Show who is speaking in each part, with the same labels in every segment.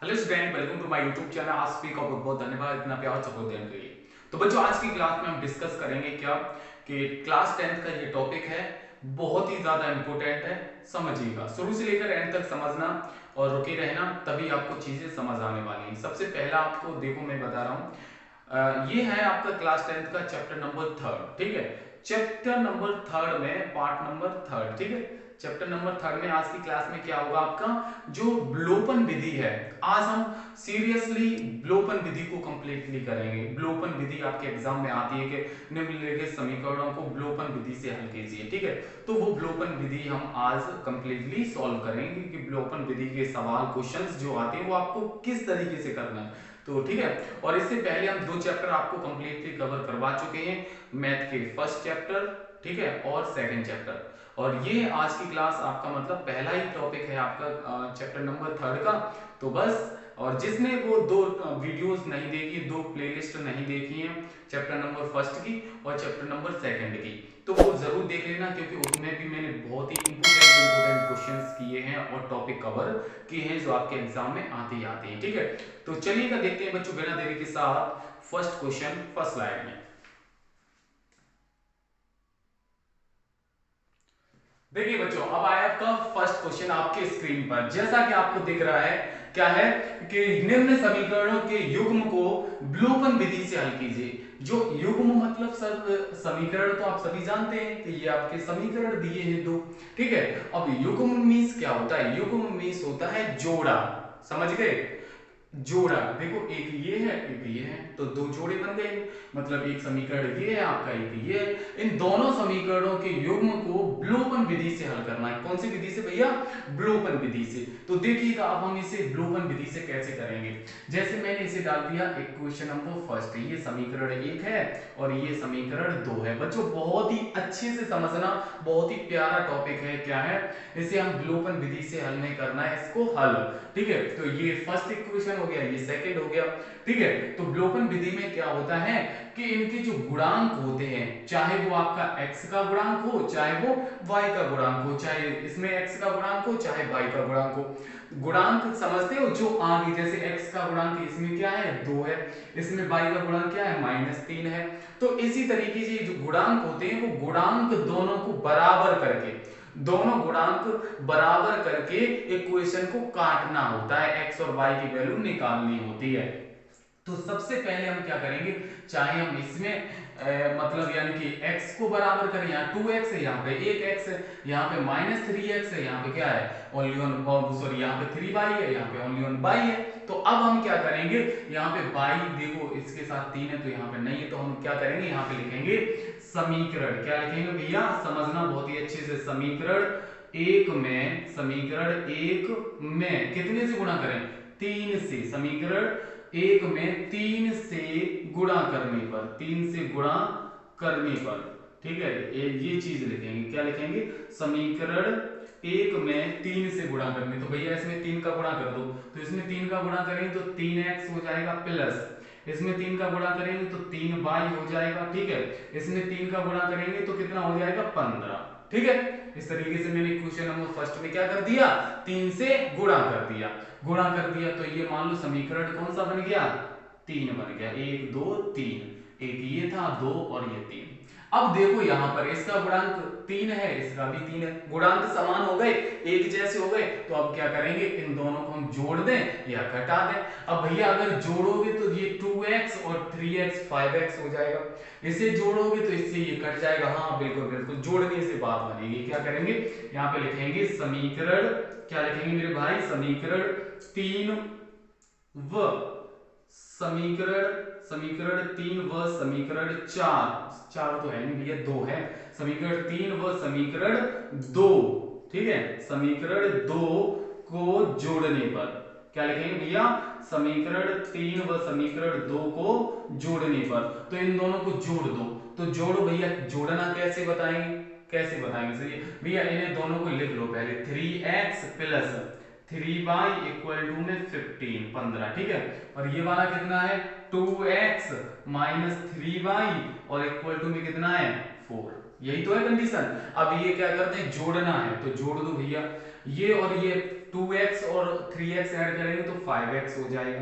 Speaker 1: Hello student, welcome to my YouTube channel. आज speak बहुत बहुत धन्यवाद इतना प्यार सपोर्ट देने के लिए। तो बच्चों, आज की क्लास में हम डिस्कस करेंगे क्या कि क्लास 10th का ये टॉपिक है, बहुत ही ज्यादा इंपॉर्टेंट है। समझिएगा, शुरू से लेकर एंड तक समझना और रुके रहना, तभी आपको चीजें समझ आने वाली हैं। सबसे पहला आपको देखो, मैं बता रहा हूँ, ये है आपका क्लास 10th का चैप्टर नंबर 3, ठीक है। चैप्टर नंबर 3 में पार्ट नंबर 3, ठीक है। चैप्टर नंबर 3 में आज की क्लास में क्या होगा, आपका जो विलोपन विधि है, आज हम सीरियसली विलोपन विधि को कंप्लीटली करेंगे। विलोपन विधि आपके एग्जाम में आती है कि निम्नलिखित समीकरणों को विलोपन विधि से हल कीजिए, ठीक है। तो वो विलोपन विधि हम आज कंप्लीटली सॉल्व करेंगे कि विलोपन विधि के सवाल क्वेश्चंस जो आते हैं वो आपको किस तरीके से करना है, तो ठीक है। और इससे पहले हम 2 चैप्टर आपको कंप्लीटली कवर करवा चुके हैं, मैथ के फर्स्ट चैप्टर, ठीक है, और सेकंड चैप्टर। और ये आज की क्लास आपका मतलब पहला ही टॉपिक है आपका चैप्टर नंबर 3 का। तो बस, और जिसने वो 2 वीडियोस नहीं देखी, 2 प्लेलिस्ट नहीं देखी हैं, चैप्टर नंबर फर्स्ट की और चैप्टर नंबर सेकंड की, तो वो जरूर देख लेना, क्योंकि उसमें भी मैंने बहुत ही इंपोर्टेंट क्वेश्चंस किए हैं और टॉपिक कवर किए हैं जो आपके एग्जाम में आते ही आते हैं, ठीक है। तो चलिएगा, देखते हैं बच्चों बिना देरी के साथ फर्स्ट क्वेश्चन फर्स्ट स्लाइड में। देखिए बच्चों, अब आया आपका फर्स्ट क्वेश्चन आपके स्क्रीन पर। जैसा कि आपको दिख रहा है, क्या है कि निम्न समीकरणों के युग्म को विलोपन विधि से हल कीजिए। जो युग्म मतलब सर, समीकरण तो आप सभी जानते हैं कि ये आपके समीकरण दिए हैं 2, ठीक है। अब युग्म मींस क्या होता है? युग्म मींस होता है जोड़ा, समझ गए? जोड़ा, देखो एक ये है एक ये है, तो 2 जोड़े बन गए। मतलब एक समीकरण ये है आपका, एक ये है। इन दोनों समीकरणों के युग्म को विलोपन विधि से हल करना है। कौन सी विधि से भैया? विलोपन विधि से। तो देखिएगा, अब हम इसे विलोपन विधि से कैसे करेंगे। जैसे मैंने इसे डाल दिया इक्वेशन नंबर फर्स्ट, ये समीकरण 1 है और ये समीकरण 2 है। बच्चों बहुत ही अच्छे से समझना, बहुत ही प्यारा टॉपिक है। क्या है? इसे हम विलोपन विधि से हल नहीं करना है, इसको हल, ठीक है। तो ये फर्स्ट इक्वेशन हो गया, ये सेकंड हो गया, ठीक है। तो विलोपन विधि में क्या होता है कि इनके जो गुणांक होते हैं, चाहे वो आपका x का गुणांक हो, चाहे वो y का गुणांक हो, चाहे इसमें x का गुणांक हो, चाहे y का गुणांक हो। गुणांक समझते हो? जो आगे जैसे x का गुणांक इसमें क्या है? 2 है, इसमें y का गुणांक क्या है? -3 है। तो इसी तरीके से जो गुणांक होते हैं, वो गुणांक दोनों को बराबर करके, दोनों गुणांक बराबर करके इक्वेशन को काटना होता है, x और y की वैल्यू निकालनी होती है। तो सबसे पहले हम क्या करेंगे, चाहे हम इसमें मतलब यानी कि x को बराबर करें, यहाँ 2x है, यहाँ पे 1x है, यहाँ पे -3x है, यहाँ पे क्या है? ओनली वन, सॉरी, यहाँ पे 3y है, यहाँ पे ओनली वन y है। तो अब हम क्या करेंगे, यहाँ पे y देखो इसके साथ 3 है तो यहाँ पे नहीं है, तो हम क्या करेंगे, यहाँ पे लिखेंगे समीकरण। क्या लिखेंगे भैया? समझना बहुत ही अच्छे से। समीकरण एक में कितने से गुणा करें? 3 से। समीकरण 1 में 3 से गुणा करने पर, 3 से गुणा करने पर, ठीक है, ये चीज लिखेंगे। क्या लिखेंगे? समीकरण 1 में 3 से गुणा करने। तो भैया इसमें 3 का गुणा कर दो, तो इसमें 3 का गुणा करेंगे तो 3x हो जाएगा, प्लस इसमें 3 का गुणा करेंगे तो 3y हो जाएगा, ठीक है। इसमें 3 का गुणा करेंगे तो कितना हो जाएगा? 15, ठीक है। इस तरीके से मैंने क्वेश्चन नंबर फर्स्ट में क्या कर दिया? 3 से गुणा कर दिया। गुणा कर दिया तो ये मान लो समीकरण कौन सा बन गया? 3 बन गया। 1 2 3, एक ये था 2 और ये 3। अब देखो यहाँ पर इसका गुणांक 3 है, इसका भी 3 है, गुणांक समान हो गए, एक जैसे हो गए। तो अब क्या करेंगे, इन दोनों को हम जोड़ दें या घटा दें। अब भैया अगर जोड़ोगे तो ये 2x और 3x 5x हो जाएगा, इसे जोड़ोगे तो इससे ये कट जाएगा। हाँ बिल्कुल बिल्कुल, जोड़ने से बात बनेगी। क्या करेंगे, यहाँ पे लिखेंगे समीकरण, क्या लिखेंगे मेरे भाई? समीकरण 3 व समीकरण समीकरण 3 व समीकरण 4, 4 तो है नहीं भैया, 2 है। समीकरण 3 व समीकरण 2, ठीक है, समीकरण 2 को जोड़ने पर क्या लिखेंगे भैया? समीकरण 3 व समीकरण 2 को जोड़ने पर, तो इन दोनों को जोड़ दो। तो जोड़ो भैया, जोड़ना कैसे बताएंगे? कैसे बताएंगे सही भैया? इन्हें दोनों को लिख लो पहले। 3x plus 3y equal to में 15, ठीक है। और ये वाला कितना है? 2x माइनस 3y और इक्वल टू में कितना है? 4। यही तो है कंडीशन। अब ये क्या करते हैं, जोड़ना है तो जोड़ दो भैया, ये और ये 2x और 3x ऐड करेंगे तो 5x हो जाएगा,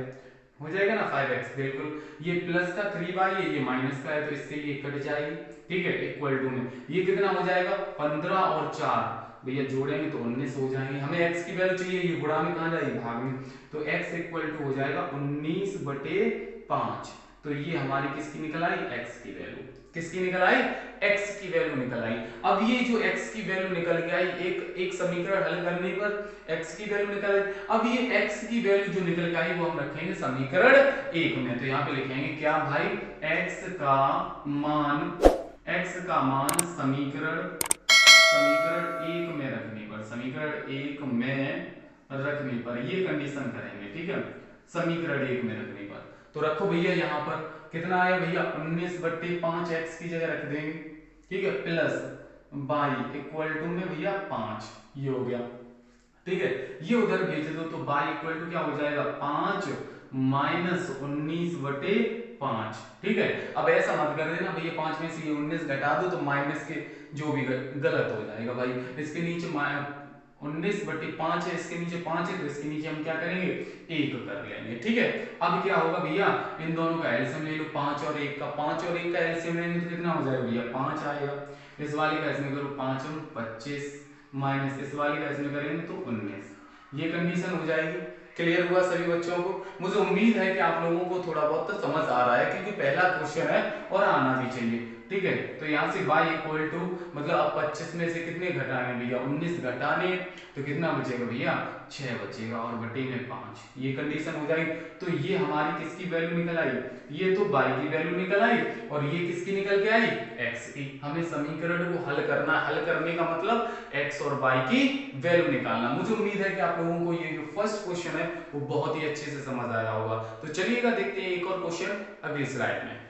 Speaker 1: हो जाएगा ना 5x बिल्कुल। ये प्लस का 3y है, ये माइनस का है तो इससे ये कट जाएगी, ठीक है, इक्वल टू में ये कितना हो जाएगा 15 और 4 भैया जोड़ेंगे तो 19 हो जाएंगे। हमें x की वैल्यू चाहिए, ये गुणा में कहाँ जाएगी, भाग में, तो x इक्वल टू हो जाएगा 19/5। तो ये हमारी किसकी निकल आई, x की वैल्यू, किसकी निकल आई, x की वैल्यू निकल आई। अब ये जो x की वैल्यू निकल के आई, एक समीकरण हल करने पर x की वैल्यू निकल आई। अब ये x की वैल्यू जो निकल के आई वो हम रखेंगे समीकरण 1 में, तो यहाँ पे लिखेंगे क्या भाई, x का मान समीकरण 1 में रखने पर, समीकरण 1 में रखने पर ये कंडीशन करेंगे, ठीक है, समीकरण 1 में रखने पर। तो रखो भैया, यहाँ पर कितना आया भैया 19/5 x की जगह रख देंगे, ठीक है, प्लस y इक्वल टू में भैया 5, ये हो गया, ठीक है, ये उधर भेज दो तो y इक्वल टू क्या हो जाएगा 5 माइनस 19/5, ठीक है। अब ऐसा मत कर देना भैया 5 में से ये 19 घटा दो तो माइनस के जो भी गलत हो जाएगा भाई, इसके नीचे 19/5 है, इसके नीचे 5 है तो इसके नीचे हम क्या करेंगे 1 कर लेंगे, ठीक है। अब क्या होगा भैया, इन दोनों का एलसीएम ले लो, 5 और 1 का, 5 और 1 का एलसीएम लेंगे तो कितना हो जाएगा भैया 5 आएगा। इस वाले का इसमें करो 5 और 25 माइनस इस वाले का इसमें करेंगे तो 19, ये कंडीशन हो जाएगी। क्लियर हुआ सभी बच्चों को? मुझे उम्मीद है कि आप लोगों को थोड़ा बहुत तो समझ आ रहा है, क्योंकि पहला क्वेश्चन है और आना भी चाहिए, ठीक है। तो यहाँ से y इक्वल टू मतलब अब 25 में से कितने घटाने भैया 19 घटाने, तो कितना बचेगा भैया 6 बचेगा और बटे में 5, ये कंडीशन हो जाएगी। तो ये हमारी किसकी वैल्यू निकल आई, ये तो y की वैल्यू निकल आई और ये किसकी निकल के आई x की। हमें समीकरण को हल करना, हल करने का मतलब x और y की वैल्यू निकालना। मुझे उम्मीद है कि आप लोगों को ये जो फर्स्ट क्वेश्चन है वो बहुत ही अच्छे से समझ आया होगा। तो चलिएगा देखते हैं एक और क्वेश्चन अगली स्लाइड में।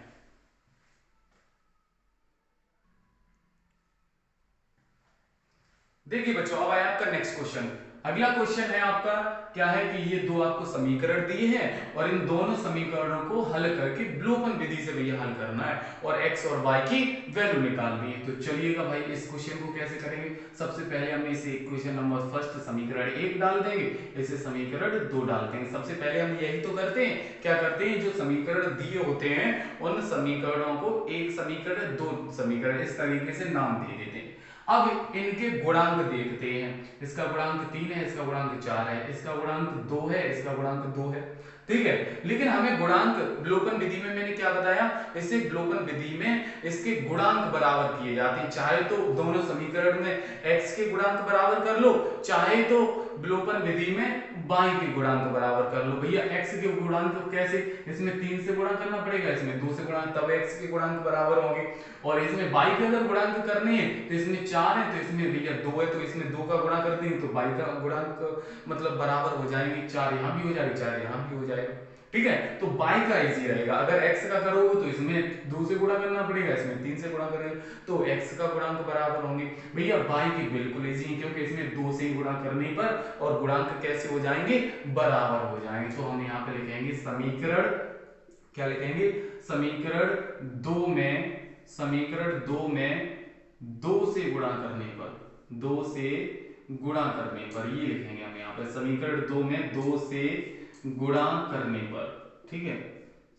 Speaker 1: देखिए बच्चों, अब आया आपका नेक्स्ट क्वेश्चन। अगला क्वेश्चन है आपका, क्या है कि ये दो आपको समीकरण दिए हैं और इन दोनों समीकरणों को हल करके ब्लोपन विधि से भैया हल करना है और x और y की वैल्यू निकालनी है। तो चलिएगा भाई, इस क्वेश्चन को कैसे करेंगे, सबसे पहले हम इसे इक्वेशन नंबर फर्स्ट समीकरण 1 डाल देंगे, इसे समीकरण 2 डाल देंगे। सबसे पहले हम यही तो करते हैं, क्या करते हैं, जो समीकरण दिए होते हैं उन समीकरणों को एक समीकरण, दो समीकरण, इस तरीके से नाम दे देते हैं। अब इनके गुणांक देखते हैं, इसका गुणांक 3 है, इसका गुणांक 4 है, इसका गुणांक 2 है, इसका गुणांक 2 है, ठीक है। लेकिन हमें गुणांक ब्लोपन विधि में मैंने क्या बताया, इससे ब्लोपन विधि में इसके गुणांक बराबर किए जाते हैं। चाहे तो दोनों समीकरण में x के गुणांक बराबर कर लो, चाहे तो ब्लोपन विधि में y के गुणांक बराबर कर लो। भैया x के गुणांक कैसे, इसमें 3 से गुणा करना पड़ेगा, इसमें 2 से गुणा, तब x के गुणांक बराबर होंगे। और इसमें y के अगर गुणांक करने हैं तो इसमें 4 है तो इसमें भैया 2 है, तो इसमें 2 का गुणा कर देंगे तो y का गुणांक मतलब बराबर हो जाएंगे, 4 यहाँ भी हो जाएगा, 4 यहाँ भी हो जाएगा, ठीक है। तो y का इजी रहेगा, अगर x का करोगे तो इसमें 2 से गुणा करना पड़ेगा, इसमें 3 से गुणा करेंगे तो x का गुणांक बराबर होंगे। भैया y की बिल्कुल इजी है, क्योंकि इसमें 2 से गुणा करने पर और गुणांक कैसे हो जाएंगे, बराबर हो जाएंगे। तो हम यहाँ पे लिखेंगे समीकरण, क्या लिखेंगे, समीकरण 2 में, समीकरण 2 में 2 से गुणा करने पर, 2 से गुणा करने पर, ये लिखेंगे हम यहाँ पर समीकरण 2 में 2 से गुणा करने पर, ठीक है,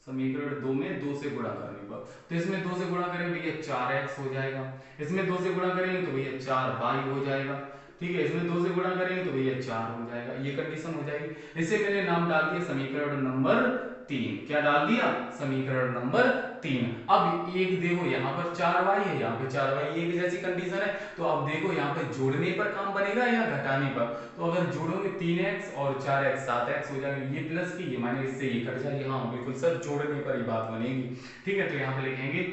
Speaker 1: समीकरण 2 में 2 से गुणा करने पर। तो इसमें 2 से गुणा करेंगे भैया 4x हो जाएगा, इसमें 2 से गुणा करेंगे तो भैया 4y हो जाएगा, ठीक है, इसमें 2 से गुणा करेंगे तो भैया 4 हो जाएगा, ये कंडीशन हो जाएगी। इसे मैंने नाम डाल दिया समीकरण नंबर 3, क्या डाल दिया, समीकरण नंबर 3। अब एक देखो यहाँ पर 4y है, यहाँ पे 4y, एक जैसी कंडीशन है, तो अब देखो यहाँ पे जोड़ने पर काम बनेगा या घटाने पर, तो अगर जोड़ोगे 3x और 4x 7x हो जाएगा, ये प्लस की ये माइनस, इससे ये कट जाएगी, हाँ बिल्कुल सर जोड़ने पर ही बात बनेगी, ठीक है। तो यहाँ पे लिखेंगे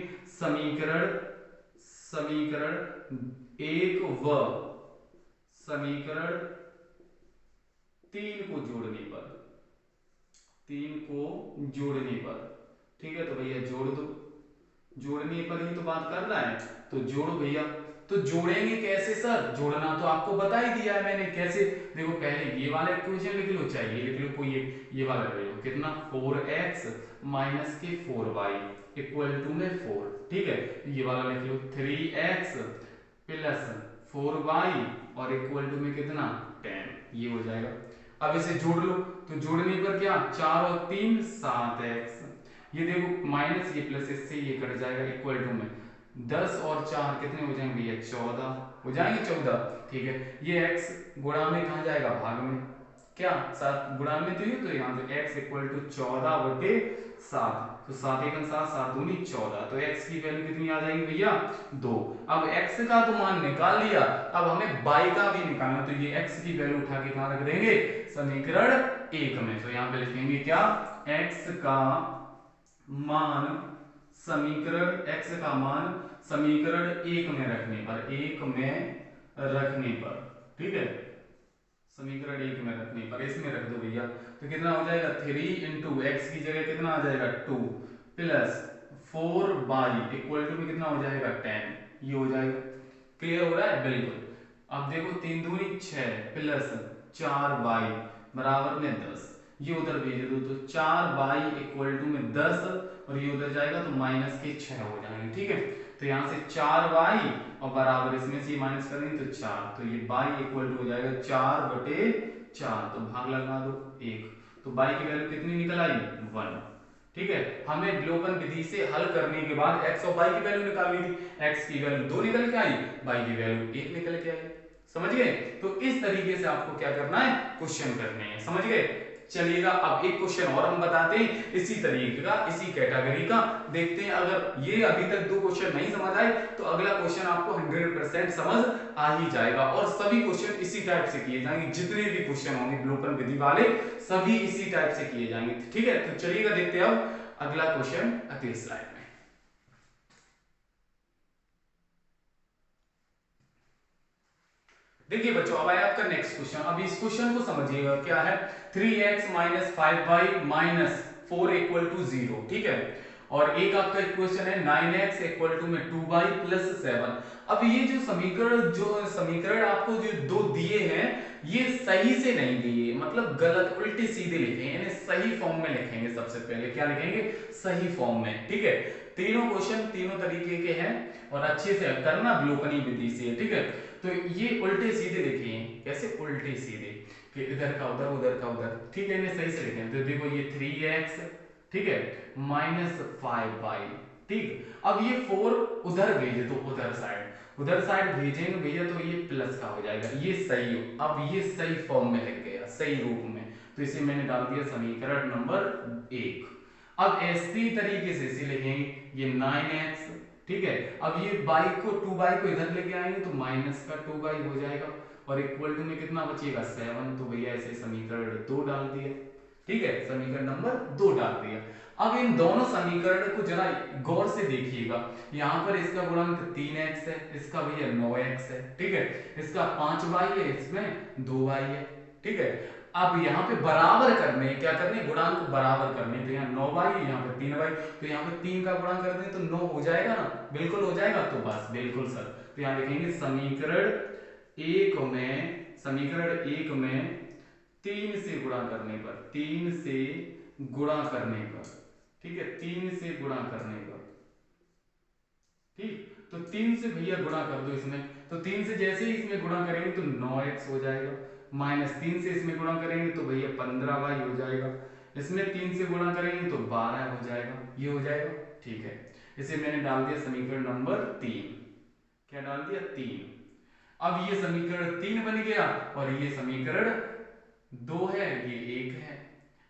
Speaker 1: समीकरण, समीकरण 1 व समीकरण 3 को जोड़ने पर, 3 को जोड़ने पर, ठीक है, तो भैया जोड़ दो, जोड़ने पर ही तो बात कर रहा है, तो जोड़ो भैया, तो जोड़ेंगे कैसे सर? जोड़ना तो आपको बता ही दिया है मैंने कैसे। देखो पहले ये वाला इक्वेशन लिख लो, चाहे ये लिख लो, कोई ये वाला ले लो। कितना? 4x माइनस के 4y इक्वल टू में 4। ठीक है, ये वाला लिख लो 3x प्लस 4y और इक्वल टू में कितना? 10। ये हो जाएगा। अब इसे जोड़ लो, तो जोड़ने पर क्या? 4 और 3 7x। ये देखो माइनस ये प्लस, इससे ये कट जाएगा इक्वल टू में 10 और 4 कितने हो जाएंगे भैया? 14 हो जाएंगे, 14। ठीक है, ये x गुणा में कहाँ जाएगा? भाग में। क्या 7 गुणा में तो ये, तो यहाँ से x इक्वल टू 14/7। तो 7 1 7 7 दूनी 14। तो x की वैल्यू कितनी आ जाएगी भैया? 2। अब x का तो मान निकाल लिया, अब हमें y का भी निकालना। तो ये x की वैल्यू उठा के कहाँ रख देंगे? समीकरण 1 में। तो यहाँ पे लिखेंगे क्या? x का मान समीकरण 1 में रखने पर, 1 में रखने पर, ठीक है, समीकरण 1 में रखने पर इसमें रख दो भैया। तो कितना हो जाएगा? 3 इंटू एक्स की जगह कितना आ जाएगा? 2 प्लस 4y इक्वल टू में कितना हो जाएगा? 10। ये हो जाएगा। क्लियर हो रहा है? बिल्कुल। अब देखो 3 दूनी 6 प्लस 4y बराबर में 10। ये उधर भेज दो, तो 4y इक्वल टू में 10 और ये उधर जाएगा तो माइनस के 6 हो जाएंगे। ठीक है, तो यहाँ से 4y और बराबर इसमें से माइनस करेंगे तो 4, तो ये y इक्वल टू हो जाएगा 4/4। तो भाग लगा दो 1, तो y की वैल्यू कितनी निकल आई? 1। ठीक है, हमें विलोपन विधि से हल करने के बाद x और y की वैल्यू निकालनी थी। x की वैल्यू 2 निकल के आई, y की वैल्यू 1 निकल के आई। समझ गए? तो इस तरीके से आपको क्या करना है? क्वेश्चन करने हैं। समझ गए? चलिएगा, अब एक क्वेश्चन और हम बताते हैं इसी तरीके का, इसी कैटेगरी का। देखते हैं, अगर ये अभी तक 2 क्वेश्चन नहीं समझ आए तो अगला क्वेश्चन आपको 100% समझ आ ही जाएगा। और सभी क्वेश्चन इसी टाइप से किए जाएंगे, जितने भी क्वेश्चन होंगे विलोपन विधि वाले सभी इसी टाइप से किए जाएंगे। ठीक है, तो चलिएगा देखते हैं अब अगला क्वेश्चन अगली स्लाइड में। देखिए बच्चों, अब आया आपका नेक्स्ट क्वेश्चन। अब इस क्वेश्चन को समझिएगा, क्या है? 3x minus 5y minus 4 equal to 0। ठीक है, और एक आपका इक्वेशन है 9x इक्वल टू में 2y प्लस 7। अब ये जो समीकरण आपको जो 2 दिए हैं, ये सही से नहीं दिए, मतलब गलत, उल्टे सीधे लिखे हैं। इन्हें सही फॉर्म में लिखेंगे। सबसे पहले क्या लिखेंगे? सही फॉर्म में। ठीक है, तीनों क्वेश्चन तीनों तरीके के हैं और अच्छे से करना विलोपनीय विधि से। ठीक है, तो ये उल्टे सीधे लिखे हैं। कैसे उल्टे सीधे? कि इधर का उधर, उधर का उधर। ठीक है, इन्हें सही से लिखें। तो देखो ये 3x, ठीक है, माइनस 5y। ठीक, अब ये 4 उधर भेजे तो उधर साइड भेजेंगे भैया तो ये प्लस का हो जाएगा। ये सही हो, अब ये सही फॉर्म में लिख गया, सही रूप में। तो इसे मैंने डाल दिया समीकरण नंबर 1। अब ऐसी तरीके से इसे लिखेंगे, ये 9x। ठीक है, अब ये y को 2y को इधर लेके आएंगे तो माइनस का 2y हो जाएगा और इक्वल टू में कितना बचेगा? 7। तो भैया ऐसे समीकरण 2 डाल दिया। ठीक है, समीकरण नंबर 2 डाल दिया। अब इन दोनों समीकरण को जरा गौर से देखिएगा। यहाँ पर इसका गुणांक 3x है, इसका भैया 9x है। ठीक है, इसका 5y है, इसमें 2y है। ठीक है, अब यहाँ पे बराबर करने, क्या करने? गुणांक बराबर करने। तो यहाँ 9y, यहाँ पे 3y, तो यहाँ पे 3 का गुणांक कर दें तो 9 हो जाएगा ना? बिल्कुल हो जाएगा। तो बस बिल्कुल सर। तो यहाँ लिखेंगे समीकरण 1 में 3 से गुणा करने पर, 3 से गुणा करने पर, ठीक है, 3 से गुणा करने पर, ठीक, तो 3 से भैया गुणा कर दो इसमें। तो 3 से जैसे ही इसमें गुणा करेंगे तो 9x हो जाएगा, माइनस 3 से इसमें गुणा करेंगे तो भैया 15y हो जाएगा, इसमें 3 से गुणा करेंगे तो 12 हो जाएगा। ये हो जाएगा। ठीक है, इसे मैंने डाल दिया समीकरण नंबर 3। क्या डाल दिया? 3। अब ये समीकरण 3 बन गया और ये समीकरण 2 है, ये 1 है।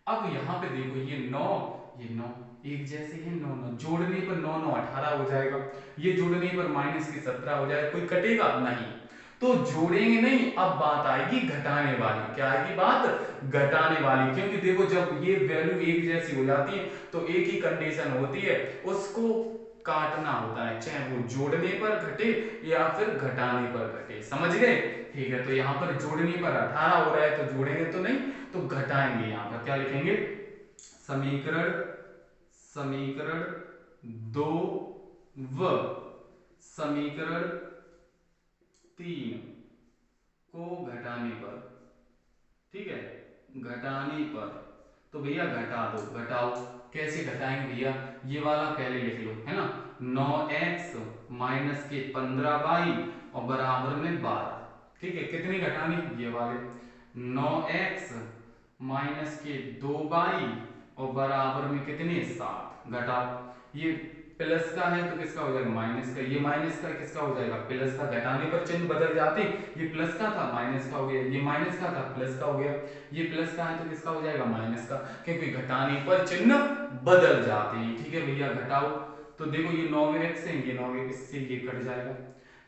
Speaker 1: अब यहाँ पे देखो ये 9, ये 9 एक जैसे हैं, 9 9 जोड़ने पर 9 9 18 हो जाएगा, ये जोड़ने पर माइनस के 17 हो जाएगा। कोई कटेगा नहीं, तो जोड़ेंगे नहीं। अब बात आएगी घटाने वाली। क्या आएगी बात? घटाने वाली। क्योंकि देखो जब ये वैल्यू एक जैसी हो जाती है तो एक ही कंडीशन होती है, उसको काटना होता है, चाहे वो जोड़ने पर घटे या फिर घटाने पर घटे। समझ गए? ठीक है, तो यहाँ पर जोड़ने पर 18 हो रहा है तो जोड़ेंगे तो नहीं, तो घटाएंगे। यहाँ पर क्या लिखेंगे? समीकरण 2 व समीकरण 3 को घटाने पर, ठीक है, घटाने पर, तो भैया घटा दो, घटाओ। कैसे घटाएंगे भैया, ये वाला पहले लिख लो, है ना, 9x माइनस के 15y और बराबर में 12, ठीक है। कितनी घटानी, ये वाले 9x माइनस के 2y और बराबर में कितने 7, घटाओ। ये प्लस का है तो किसका हो जाएगा, माइनस का, ये माइनस का किसका हो जाएगा, प्लस का। घटाने पर चिन्ह बदल जाते, ये प्लस का था माइनस का हो गया, ये माइनस का था प्लस का हो गया, ये प्लस का है तो किसका हो जाएगा, माइनस का, क्योंकि घटाने पर चिन्ह बदल जाते हैं, ठीक है भैया। घटाओ तो देखो ये 9x है, ये 9x, इससे ये कट जाएगा,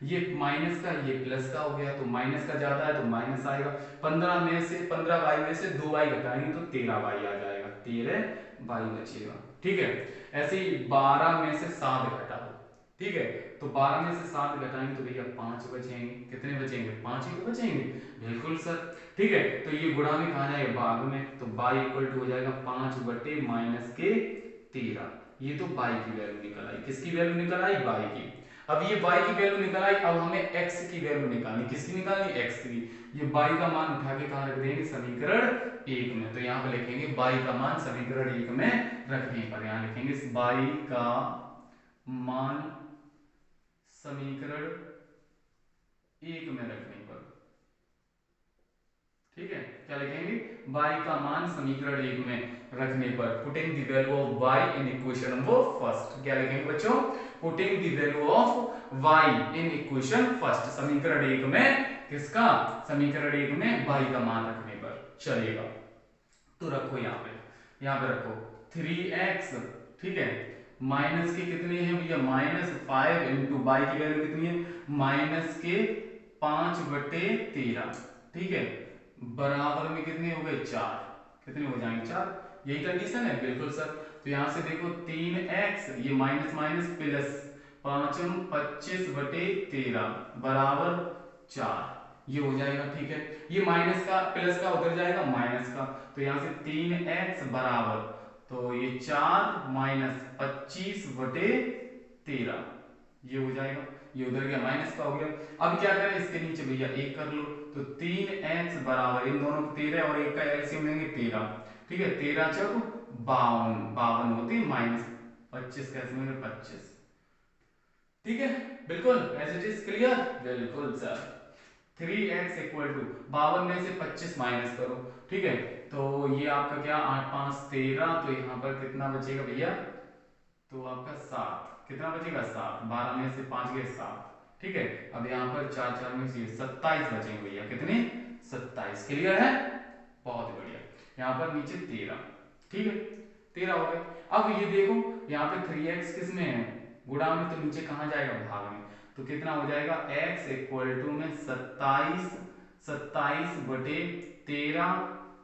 Speaker 1: ये माइनस का ये प्लस का हो गया, तो माइनस का ज्यादा है तो माइनस आएगा। 15y में से 2y घटाएंगे तो 13y आ जाएगा, 13y बचेगा, ठीक है। ऐसे ही 12 में से 7 घटा दो, ठीक है, तो 12 में से 7 घटाएंगे तो भैया 5 बचेंगे। कितने बचेंगे, 5 ही तो बचेंगे, बिल्कुल सर, ठीक है। तो ये गुणा में कहा है भाग में, तो y इक्वल टू हो जाएगा 5 बटे माइनस के 13। ये तो y की वैल्यू निकल आई, किसकी वैल्यू निकल आई, y की। अब ये y की वैल्यू निकल आई, अब हमें x की वैल्यू निकालनी, किसकी निकालनी, x की। ये y का मान उठा के कहां रख देंगे, समीकरण 1 में। तो यहाँ पे लिखेंगे y का मान समीकरण 1 में रखने पर, यहाँ लिखेंगे y का मान समीकरण 1 में रखने पर, ठीक है। क्या लिखेंगे, y का मान समीकरण 1 में रखने पर, putting the value of y in equation number first. क्या लिखेंगे बच्चों, putting the value of y in equation first, समीकरण 1 में किसका, समीकरण 1 में y का मान रखने पर चलेगा। तो रखो यहाँ पे रखो 3x, ठीक है, माइनस के कितने हैं भैया, -5 इंटू y की वैल्यू कितनी है, माइनस के 5 बटे 13, ठीक है, बराबर में कितने हो गए, 4, कितने हो जाएंगे, 4, यही कंडीशन है, बिल्कुल सर। तो यहां से देखो 3x, ये माइनस माइनस प्लस, 5 25 बटे 13 बराबर 4, ये हो जाएगा, ठीक है। ये माइनस का प्लस का उधर जाएगा माइनस का, तो यहां से 3x बराबर, तो ये 4 माइनस 25 बटे 13, ये हो जाएगा, ये उधर गया माइनस का हो गया। अब क्या करें, इसके नीचे भैया 1 कर लो, तो 3x बराबर, इन दोनों 13 और 1 का एलसीएम लेंगे 13, ठीक है, 13 चौक 52, 52 होती माइनस 25 का एलसीएम 25, ठीक है, बिल्कुल एज इट इज क्लियर, बिल्कुल सर। 3x इक्वल टू 52 में से 25 माइनस करो, ठीक है, तो ये आपका क्या 8 5 13, तो यहाँ पर कितना बचेगा भैया, तो आपका 7, कितना बचेगा 7, 12 में से 5 गए 7, ठीक है। अब यहाँ पर 4 4 में से 27 बचेंगे भैया, कितने 27, क्लियर है, बहुत बढ़िया। यहाँ पर नीचे 13, ठीक है, 13 हो गए। अब ये देखो यहाँ पे 3x किस में है, गुणा में, तो नीचे कहाँ जाएगा, भाग में, तो कितना हो जाएगा x इक्वल टू में 27 बटे 13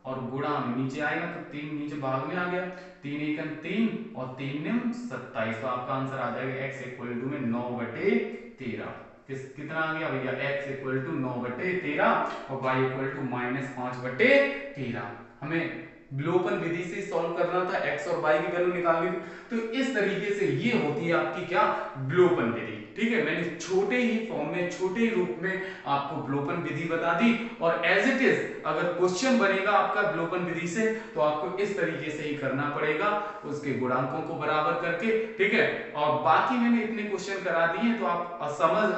Speaker 1: और गुणा में नीचे आएगा तो 3 नीचे भाग में आ गया, 3 एकम 3 और 3 निम 27, तो आपका आंसर आ जाएगा x इक्वल टू में 9 बटे 13। कितना आ गया भैया, x इक्वल टू 9 बटे 13 और y इक्वल टू -5 बटे 13। हमें विलोपन विधि से सॉल्व करना था, x और y की वैल्यू निकालनी थी। तो इस तरीके से ये होती है आपकी क्या, विलोपन विधि, ठीक है। मैंने छोटे ही फॉर्म में, छोटे ही रूप में आपको विलोपन विधि बता दी, और एज इट इज अगर क्वेश्चन बनेगा आपका विलोपन विधि से, तो आपको इस तरीके से ही करना पड़ेगा, उसके गुणांकों को बराबर करके, ठीक है। और बाकी मैंने इतने क्वेश्चन करा दिए, तो आप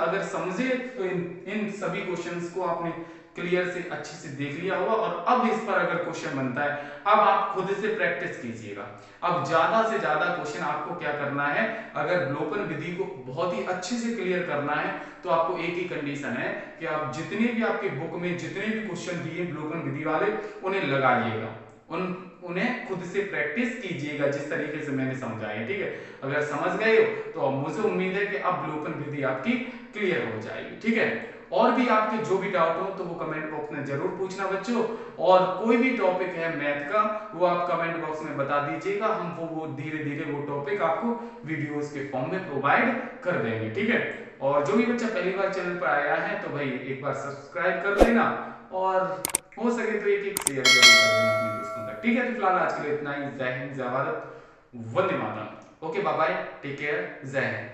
Speaker 1: अगर समझे तो इन सभी क्वेश्चंस को आपने क्लियर से अच्छे से देख लिया होगा। और अब इस पर अगर क्वेश्चन बनता है, अब आप खुद से प्रैक्टिस कीजिएगा। अब ज्यादा से ज्यादा क्वेश्चन आपको क्या करना है, अगर विलोपन विधि को बहुत ही अच्छे से क्लियर करना है, तो आपको एक ही कंडीशन है कि आप जितने भी आपके बुक में जितने भी क्वेश्चन दिए विलोपन विधि वाले, उन्हें लगाइएगा, उन्हें खुद से प्रैक्टिस कीजिएगा जिस तरीके से मैंने समझाया, ठीक है। अगर समझ गए हो तो मुझे उम्मीद है कि अब विलोपन विधि आपकी क्लियर हो जाएगी, ठीक है। और भी आपके जो भी डाउट हो तो वो कमेंट बॉक्स में जरूर पूछना बच्चों, और कोई भी टॉपिक है मैथ का वो आप कमेंट बॉक्स में बता दीजिएगा, हम वो धीरे धीरे वो टॉपिक आपको वीडियोस के फॉर्म में प्रोवाइड कर देंगे, ठीक है। और जो भी बच्चा पहली बार चैनल पर आया है तो भाई एक बार सब्सक्राइब कर देना, और हो सके तो एक शेयर जरूर कर देना अपने दोस्तों का, ठीक है। तो फिलहाल आज के लिए इतना ही। जय हिंद, जय भारत, वंदे मातरम। Okay, bye bye, take care, जय हिंद।